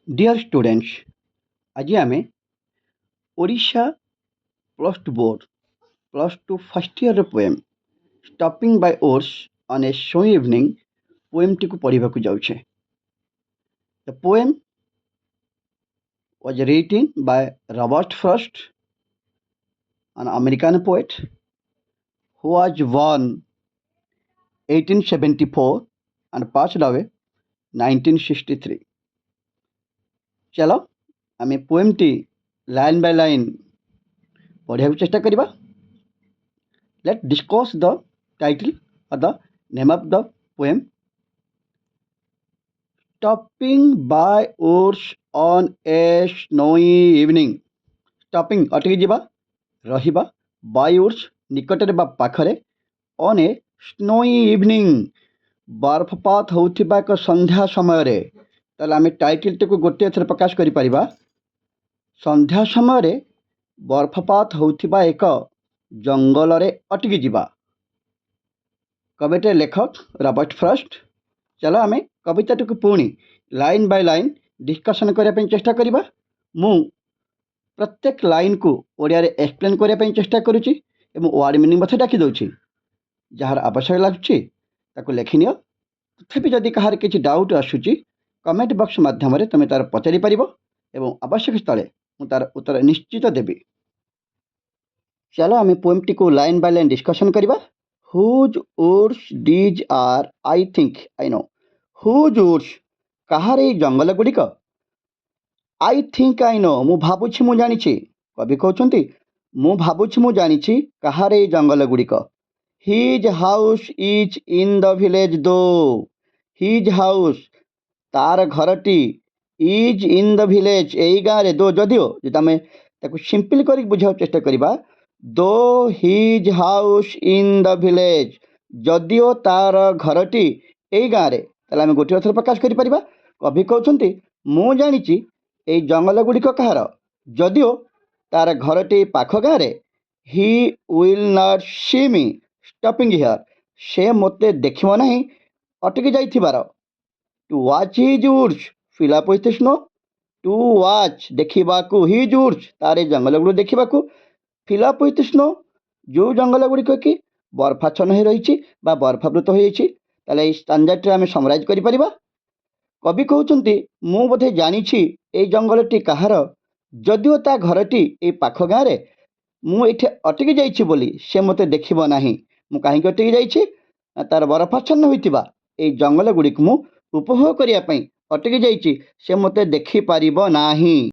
Dear students, आज आम Odisha plus two board plus two first year poem stopping by woods on a snowy evening poem टी पढ़ा जाऊे। The poem was written by Robert Frost, an American poet who was born 1874 and passed away 1963. चलो आम poem T line by line पढ़ा चेष्टा करवा। Let discuss the title और the name of the poem. Stopping by woods on A snowy evening. Stopping अटकी जावा, रहिबा, bye ores निकटरे बा पाखरे, on A snowy evening बर्फपात होउथिबा एक संध्या समय रे। ताले आमे टाइटल टी को गोटे थर प्रकाश करि परिबा। संध्या समय रे बर्फपात होउथिबा एक जंगल रे अटकी जिबा। कविता लेखक रॉबर्ट फ्रॉस्ट। चलो आमे कविता टी को पुणी लाइन बाय लाइन डिस्कशन करने चेष्टा करवा। मु प्रत्येक लाइन को ओडिया रे एक्सप्लेन करने चेष्टा करुच्ची एवं वर्ड मीनिंग मत डाकी दूची। जार आवश्यक लगुच ताको लिखिनि। तथापि जदि कहार किसी डाउट आसूची कमेंट बॉक्स माध्यम तुम तार पचारि पारिबो एवं आवश्यक स्थले मु तार उत्तर निश्चित देबी। चलो आम पोएम टी को लाइन बाय लाइन डिस्कशन करवा। Whose woods these are I think I know. Whose woods कहार ए जंगल गुड़िक। आई थिंक आई नो मु भावुछि मु जानिछि। कवि कहउछन्ति मु भावुछि मु जानिछि कहार ए जंगल गुड़िक। His house is in the village though. His house तार घरटी इज इन द विलेज एई गाँ रे। दो जदिओ जदि आमे ताकू सिंपल करी बुझाउ चेष्टा करिबा। Though his house in the village जदिओ तार घरटी एई गाँ रे, ताले आमे गोटे अर्थरे प्रकाश करि परिबा। कवि कहउछन्ति मु जानिछि एई जंगल गुड़िक कहार, जदिओ तार घरटी पाख गाँ रे। He will not see me stopping here. से मोते देखिबो नाही अटकी जाइथिबार। To watch his woods fill up with snow. To watch देखिबाकू, हिज वुड्स तारे जंगल गुड़ देखिबाकू, फिल अप विथ स्नो जो जंगल गुड़िक कि बर्फाच्छन्न हो रही बा बर्फावृत हो जाइछि। ताले एई स्टैंडर्ड रे आमे समराइज करि परिबा। कवि कहउछन्ति मु बोधे जानिछि एई जंगलटी कहार, जदिओ ता घरटी एई पाख गाँ रे। मु एठे अटकी जाइछि बोली से मते देखिबो नाही। मु काहींकि अटकी जाइछि ना तार बरफाच्छन्न होइतिबा एई जंगल गुड़िक मु उपभोग करिया पई अटकी जाइछि, से मते देखि पारिबो नाही।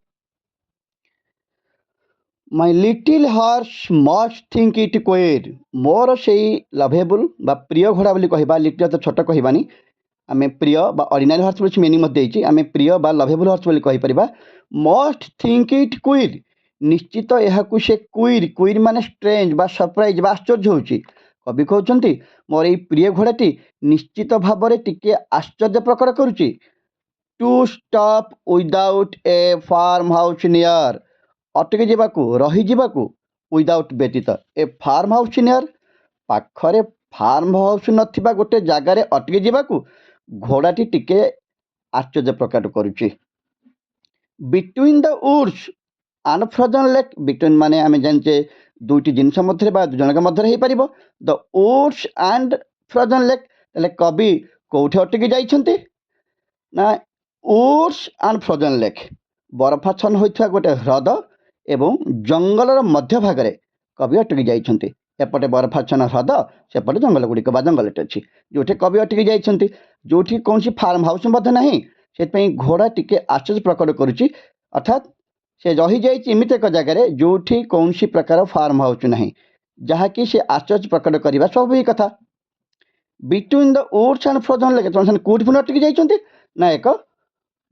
My little horse must think it queer. मोर सेई लभेबुल बा प्रिय घोड़ा बोली कहबा। लिटिल तो छोट कहबानी, आमे प्रिय बा ऑर्डिनरी हॉर्स बोली मीनिंग मत देइछि। आमे प्रिय बा लभेबुल हॉर्स बोली कहि परिबा। मस्ट थिंक इट क्वीर निश्चित एहाकु से क्वीर, क्वीर माने स्ट्रेंज बा सरप्राइज बा आश्चर्य होउछि। कवि कहउछन्ति मोर एई प्रिय घोड़ाटी निश्चित भाबरे टिके आश्चर्य प्रकट करुछि। To stop without a farm house near अटकी जावाकू, रही जावाकू, विदाउट व्यतीत ए फार्म हाउस नियर पाखरे फार्म हाउस नथिबा गोटे जगार अटकी जावाकू घोड़ाटी टिके आश्चर्य प्रकट करुछि। Between the woods and frozen lake. Between माने आमे जानचे दुईटी जिनस मध्य बा दुजनक मध्य हो पारिबो। The woods and frozen lake. ताले कवि कोठे अटकी जाइछन्ति ना वुड्स एंड फ्रोजन लेक बरफाच्छन्न होइथवा गोटे ह्रद एवं जंगलर मध्य भागरे कवि अटकी जाइछन्ति। एपटे बरफाच्छन्न ह्रद, सेपटे जंगल गुड़िक बा जंगलटे अछि जोठे कवि अटकी जाइछन्ति, जोठी कौनसी फार्म हाउस मध्य नाही। सेतपई घोड़ा टिके आश्चर्य प्रकट करुछि। अर्थात से रही जाइछि एमिति एक जगार जोठी कौनसी प्रकार फार्म हाउस नाही, जहाँकि से आश्चर्य प्रकट करवा स्वाभाविक कथा। Between the woods and frozen lake कोठी पुणी अटकी जाइछन्ति ना एक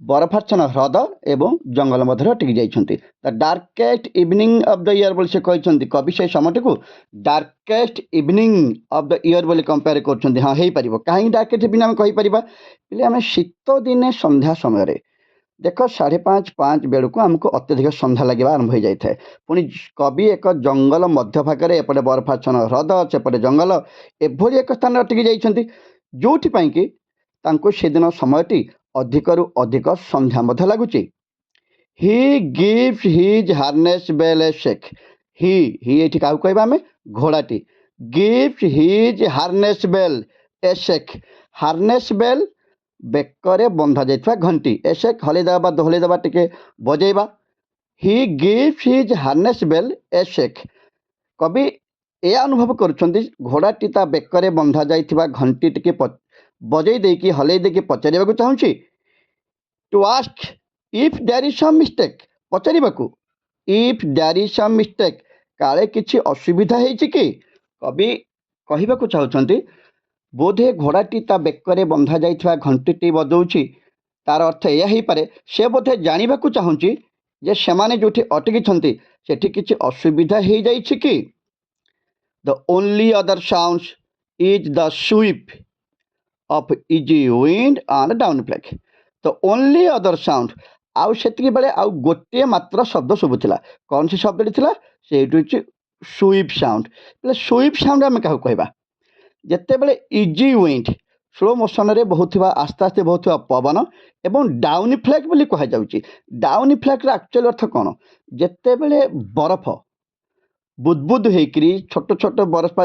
बरफाच्छन्न ह्रद एवं जंगल मध्य अटकी जाइछन्ति। The darkest evening of the year बोली से कहते। कवि से समय को darkest evening of the year बोली कंपेयर कर। हाँ हो पार कहीं डार्केस्ट इवनिंग आम कहीपर पे आम शीत दिने संध्या समय देख 5:30 बेलू आमको अत्यधिक संध्या लगे आरंभ हो जाए। पुणी कवि एक जंगल मध्य भागे एपटे बरफाच्छन्न ह्रद सेपटे जंगल एभली एक स्थान अटकी जाइछन्ति जोठिपाई कि तांको सेदिन समयटी ଅଧିକରୁ ଅଧିକ ସନ୍ଧ୍ୟା ମଧ୍ୟ ଲାଗୁଛି। ହି ଗିଭ୍ସ ହିଜ୍ ହାର୍ନେସ୍ ବେଲ୍ ଏ ଶେକ୍। ହି ଏଠି କାହାକୁ କହିବା ଆମେ? ଘୋଡ଼ାଟି। ଗିଭ୍ସ ହିଜ୍ ହାର୍ନେସ୍ ବେଲ୍ ଏ ଶେକ୍। ହାର୍ନେସ୍ ବେଲ୍ ବେକରେ ବନ୍ଧା ଯାଇଥିବା ଘଣ୍ଟି। ଏ ଶେକ୍ ହଲେଇଦେବା ବା ଦୋହଲେଇଦେବା, ଟିକେ ବଜେଇବା। ହି ଗିଭ୍ସ ହିଜ୍ ହାର୍ନେସ୍ ବେଲ୍ ଏ ଶେକ୍। କବି ଏହା ଅନୁଭବ କରୁଛନ୍ତି ଘୋଡ଼ାଟି ତା ବେକରେ ବନ୍ଧା ଯାଇଥିବା ଘଣ୍ଟି ଟିକେ ବଜେଇ ଦେଇକି ହଲେଇ ଦେଇକି ପଚାରିବାକୁ ଚାହୁଁଛି। To ask if there is some mistake. ପଚାରିବାକୁ if there is some mistake, କାଳେ କିଛି ଅସୁବିଧା ହେଇଛି କି? କବି କହିବାକୁ ଚାହୁଁଛନ୍ତି ବୋଧେ ଘୋଡ଼ାଟି ତା ବେକରେ ବନ୍ଧା ଯାଇଥିବା ଘଣ୍ଟିଟି ବଜାଉଛି, ତାର ଅର୍ଥ ଏହା ହେଇପାରେ ସେ ବୋଧେ ଜାଣିବାକୁ ଚାହୁଁଛି ଯେ ସେମାନେ ଯେଉଁଠି ଅଟକିଛନ୍ତି ସେଠି କିଛି ଅସୁବିଧା ହେଇଯାଇଛି କି? The only other sounds is the sweep of easy wind and down flake. The only other sound, ଆଉ ସେତିକି ବେଳେ ଆଉ ଗୋଟିଏ ମାତ୍ର ଶବ୍ଦ ଶୁଭୁଥିଲା। କ'ଣ ସେ ଶବ୍ଦଟି ଥିଲା? ସେଇଠି ହେଉଛି ସୁଇପ୍ ସାଉଣ୍ଡ। ହେଲେ ସୁଇପ୍ ସାଉଣ୍ଡ ଆମେ କାହାକୁ କହିବା? ଯେତେବେଳେ ଇଜି ୱିଣ୍ଡ, ସ୍ଲୋ ମୋସନରେ ବହୁଥିବା, ଆସ୍ତେ ଆସ୍ତେ ବହୁଥିବା ପବନ, ଏବଂ ଡାଉନ୍ ଫ୍ଲେକ୍ ବୋଲି କୁହାଯାଉଛି। ଡାଉନ୍ ଫ୍ଲେକ୍ର ଆକ୍ଚୁଆଲି ଅର୍ଥ କ'ଣ? ଯେତେବେଳେ ବରଫ ବୁଦବୁଦ ହେଇକରି ଛୋଟ ଛୋଟ ବରଫ,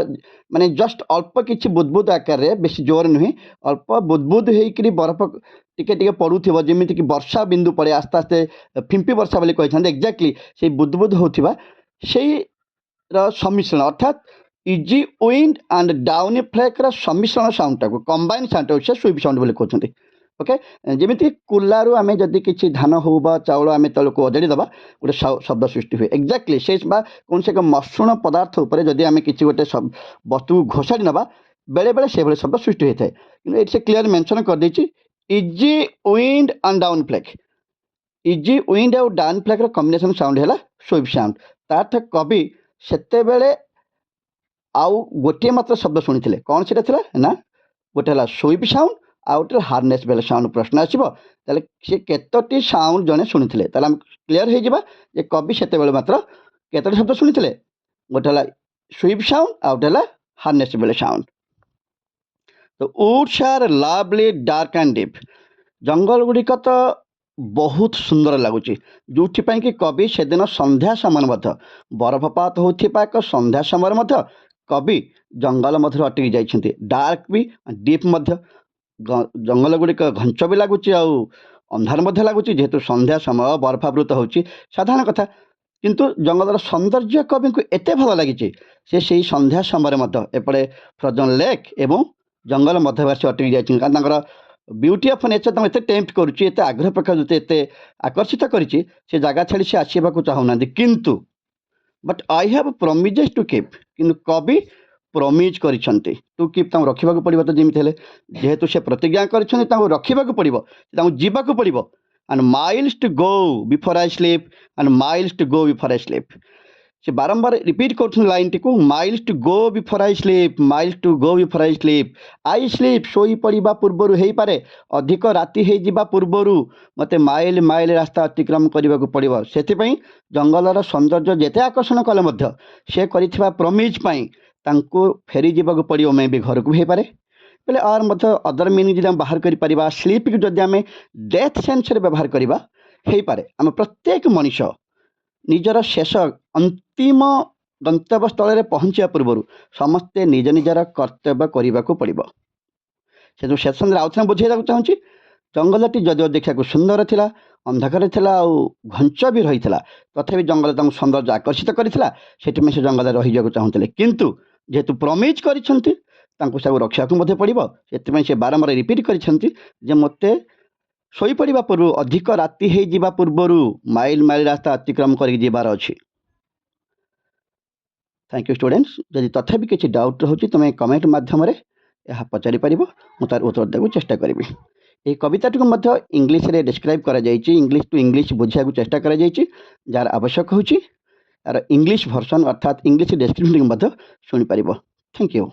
ମାନେ ଜଷ୍ଟ ଅଳ୍ପ କିଛି ବୁଦବୁଦ ଆକାରରେ, ବେଶୀ ଜୋର ନୁହେଁ, ଅଳ୍ପ ବୁଦବୁଦ ହେଇକରି ବରଫ ଟିକେ ଟିକେ ପଡ଼ୁଥିବ, ଯେମିତିକି ବର୍ଷା ବିନ୍ଦୁ ପଡ଼େ ଆସ୍ତେ ଆସ୍ତେ, ଫିମ୍ପି ବର୍ଷା ବୋଲି କହିଥାନ୍ତି। ଏକ୍ଜାକ୍ଟଲି ସେଇ ବୁଦବୁଦ ହେଉଥିବା ସେଇର ସମ୍ମିଶ୍ରଣ, ଅର୍ଥାତ୍ ଇଜି ୱିଣ୍ଡ ଆଣ୍ଡ ଡାଉନ୍ ଫ୍ଲେକ୍ର ସମ୍ମିଶ୍ରଣ ସାଉଣ୍ଡଟାକୁ, କମ୍ବାଇନ୍ ସାଉଣ୍ଡଟାକୁ ସେ ସୁଇପ୍ ସାଉଣ୍ଡ ବୋଲି କହୁଛନ୍ତି। ଓକେ, ଯେମିତି କୁଲାରୁ ଆମେ ଯଦି କିଛି ଧାନ ହେଉ ବା ଚାଉଳ ଆମେ ତଳକୁ ଅଜାଡ଼ି ଦେବା, ଗୋଟେ ଶବ୍ଦ ସୃଷ୍ଟି ହୁଏ। ଏକ୍ଜାକ୍ଟଲି ସେ ବା କୌଣସି ଏକ ମସୃଣ ପଦାର୍ଥ ଉପରେ ଯଦି ଆମେ କିଛି ଗୋଟେ ବସ୍ତୁକୁ ଘୋଷାଡ଼ି ନେବା, ବେଳେବେଳେ ସେଭଳି ଶବ୍ଦ ସୃଷ୍ଟି ହୋଇଥାଏ। କିନ୍ତୁ ଏଠି ସେ କ୍ଲିୟର ମେନସନ୍ କରିଦେଇଛି easy wind and down flake. Easy wind ଆଉ ଡାଉନ୍ ଫ୍ଲେକ୍ର କମ୍ବିନେସନ୍ ସାଉଣ୍ଡ ହେଲା ସୁଇପ୍ ସାଉଣ୍ଡ। ତା ଅର୍ଥ କବି ସେତେବେଳେ ଆଉ ଗୋଟିଏ ମାତ୍ର ଶବ୍ଦ ଶୁଣିଥିଲେ। କ'ଣ ସେଟା ଥିଲା ନା? ଗୋଟେ ହେଲା ସୁଇପ୍ ସାଉଣ୍ଡ, ଆଉ ଗୋଟେ ହାର୍ନେସ୍ ବେଲ୍ ସାଉଣ୍ଡ। ପ୍ରଶ୍ନ ଆସିବ ତାହେଲେ ସେ କେତୋଟି ସାଉଣ୍ଡ ଜଣେ ଶୁଣିଥିଲେ? ତାହେଲେ ଆମେ କ୍ଲିୟର ହେଇଯିବା ଯେ କବି ସେତେବେଳେ ମାତ୍ର କେତୋଟି ଶବ୍ଦ ଶୁଣିଥିଲେ? ଗୋଟେ ହେଲା ସୁଇପ୍ ସାଉଣ୍ଡ, ଆଉ ଗୋଟେ ହେଲା ହାର୍ନେସ୍ ବେଲ୍ ସାଉଣ୍ଡ। ତ Woods R lovely dark and deep. ଜଙ୍ଗଲ ଗୁଡ଼ିକ ତ ବହୁତ ସୁନ୍ଦର ଲାଗୁଛି, ଯେଉଁଥିପାଇଁ କି କବି ସେଦିନ ସନ୍ଧ୍ୟା ସମୟରେ ମଧ୍ୟ, ବରଫପାତ ହେଉଥିବା ଏକ ସନ୍ଧ୍ୟା ସମୟରେ ମଧ୍ୟ କବି ଜଙ୍ଗଲ ମଧ୍ୟରେ ଅଟକି ଯାଇଛନ୍ତି। ଡାର୍କ ବି, ଡିପ୍ ମଧ୍ୟ। ଜଙ୍ଗଲ ଗୁଡ଼ିକ ଘଞ୍ଚ ବି ଲାଗୁଛି ଆଉ ଅନ୍ଧାର ମଧ୍ୟ ଲାଗୁଛି, ଯେହେତୁ ସନ୍ଧ୍ୟା ସମୟ, ବରଫାବୃତ ହେଉଛି, ସାଧାରଣ କଥା। କିନ୍ତୁ ଜଙ୍ଗଲର ସୌନ୍ଦର୍ଯ୍ୟ କବିଙ୍କୁ ଏତେ ଭଲ ଲାଗିଛି, ସେ ସେହି ସନ୍ଧ୍ୟା ସମୟରେ ମଧ୍ୟ ଏପଟେ ଫ୍ରୋଜନ୍ ଲେକ୍ ଏବଂ ଜଙ୍ଗଲ ମଧ୍ୟରେ ସେ ଅଟକି ଯାଇଛନ୍ତି। କାରଣ ତାଙ୍କର ବ୍ୟୁଟି ଅଫ୍ ନେଚର ତାଙ୍କୁ ଏତେ ଟେମ୍ପ୍ଟ କରୁଛି, ଏତେ ଆଗ୍ରହ ପ୍ରକାଶ, ଏତେ ଆକର୍ଷିତ କରିଛି, ସେ ଜାଗା ଛାଡ଼ି ସେ ଆସିବାକୁ ଚାହୁଁନାହାନ୍ତି। କିନ୍ତୁ but I have promises to keep, କିନ୍ତୁ କବି ପ୍ରମିଜ୍ କରିଛନ୍ତି। ଟୁ କିପ୍, ତାଙ୍କୁ ରଖିବାକୁ ପଡ଼ିବ ତ ଯେମିତି ହେଲେ, ଯେହେତୁ ସେ ପ୍ରତିଜ୍ଞା କରିଛନ୍ତି ତାଙ୍କୁ ରଖିବାକୁ ପଡ଼ିବ, ତାଙ୍କୁ ଯିବାକୁ ପଡ଼ିବ। And miles to go before I sleep, and miles to go before I sleep. ସେ ବାରମ୍ବାର ରିପିଟ୍ କରୁଛନ୍ତି ଲାଇନ୍ଟିକୁ, miles to go before I sleep, miles to go before I sleep. I sleep, ଶୋଇପଡ଼ିବା ପୂର୍ବରୁ, ହେଇପାରେ ଅଧିକ ରାତି ହେଇଯିବା ପୂର୍ବରୁ ମୋତେ ମାଇଲ ମାଇଲ ରାସ୍ତା ଅତିକ୍ରମ କରିବାକୁ ପଡ଼ିବ। ସେଥିପାଇଁ ଜଙ୍ଗଲର ସୌନ୍ଦର୍ଯ୍ୟ ଯେତେ ଆକର୍ଷଣ କଲେ ମଧ୍ୟ ସେ କରିଥିବା ପ୍ରମିଜ୍ ପାଇଁ ତାଙ୍କୁ ଫେରିଯିବାକୁ ପଡ଼ିବ। ମେ ବି ଘରକୁ ବି ହେଇପାରେ, ବୋଲେ ଆର୍ ମଧ୍ୟ ଅଦର ମିନିଂ ଯଦି ଆମେ ବାହାର କରିପାରିବା, ସ୍ଲିପ୍କୁ ଯଦି ଆମେ ଡେଥ୍ ସେନ୍ସରେ ବ୍ୟବହାର କରିବା, ହେଇପାରେ ଆମେ ପ୍ରତ୍ୟେକ ମଣିଷ ନିଜର ଶେଷ ଅନ୍ତିମ ଗନ୍ତବ୍ୟସ୍ଥଳରେ ପହଞ୍ଚିବା ପୂର୍ବରୁ ସମସ୍ତେ ନିଜ ନିଜର କର୍ତ୍ତବ୍ୟ କରିବାକୁ ପଡ଼ିବ। ସେଥିରୁ ଶେଷରେ ଆଉ ଥରେ ବୁଝେଇବାକୁ ଚାହୁଁଛି, ଜଙ୍ଗଲଟି ଯଦିଓ ଦେଖିବାକୁ ସୁନ୍ଦର ଥିଲା, ଅନ୍ଧକାର ଥିଲା ଆଉ ଘଞ୍ଚ ବି ରହିଥିଲା, ତଥାପି ଜଙ୍ଗଲ ତାଙ୍କୁ ସୌନ୍ଦର୍ଯ୍ୟ ଆକର୍ଷିତ କରିଥିଲା। ସେଥିପାଇଁ ସେ ଜଙ୍ଗଲରେ ରହିଯିବାକୁ ଚାହୁଁଥିଲେ। କିନ୍ତୁ ଯେହେତୁ ପ୍ରମିଜ୍ କରିଛନ୍ତି, ତାଙ୍କୁ ସବୁ ରଖିବାକୁ ମଧ୍ୟ ପଡ଼ିବ। ସେଥିପାଇଁ ସେ ବାରମ୍ବାର ରିପିଟ୍ କରିଛନ୍ତି ଯେ ମୋତେ ଶୋଇପଡ଼ିବା ପୂର୍ବରୁ, ଅଧିକ ରାତି ହେଇଯିବା ପୂର୍ବରୁ ମାଇଲ ମାଇଲ ରାସ୍ତା ଅତିକ୍ରମ କରିକି ଯିବାର ଅଛି। Thank you students. ଯଦି ତଥାପି କିଛି ଡାଉଟ୍ ରହୁଛି ତୁମେ କମେଣ୍ଟ ମାଧ୍ୟମରେ ଏହା ପଚାରିପାରିବ, ମୁଁ ତାର ଉତ୍ତର ଦେବାକୁ ଚେଷ୍ଟା କରିବି। ଏହି କବିତାଟିକୁ ମଧ୍ୟ ଇଂଲିଶରେ ଡେସ୍କ୍ରାଇବ୍ କରାଯାଇଛି, ଇଂଲିଶ ଟୁ ଇଂଲିଶ ବୁଝିବାକୁ ଚେଷ୍ଟା କରାଯାଇଛି। ଯାହାର ଆବଶ୍ୟକ ହେଉଛି ତାର ଇଂଲିଶ ଭର୍ସନ୍ ଅର୍ଥାତ୍ ଇଂଲିଶ ଡେସ୍କ୍ରିପ୍ସନ୍ଟିକୁ ମଧ୍ୟ ଶୁଣିପାରିବ। Thank you.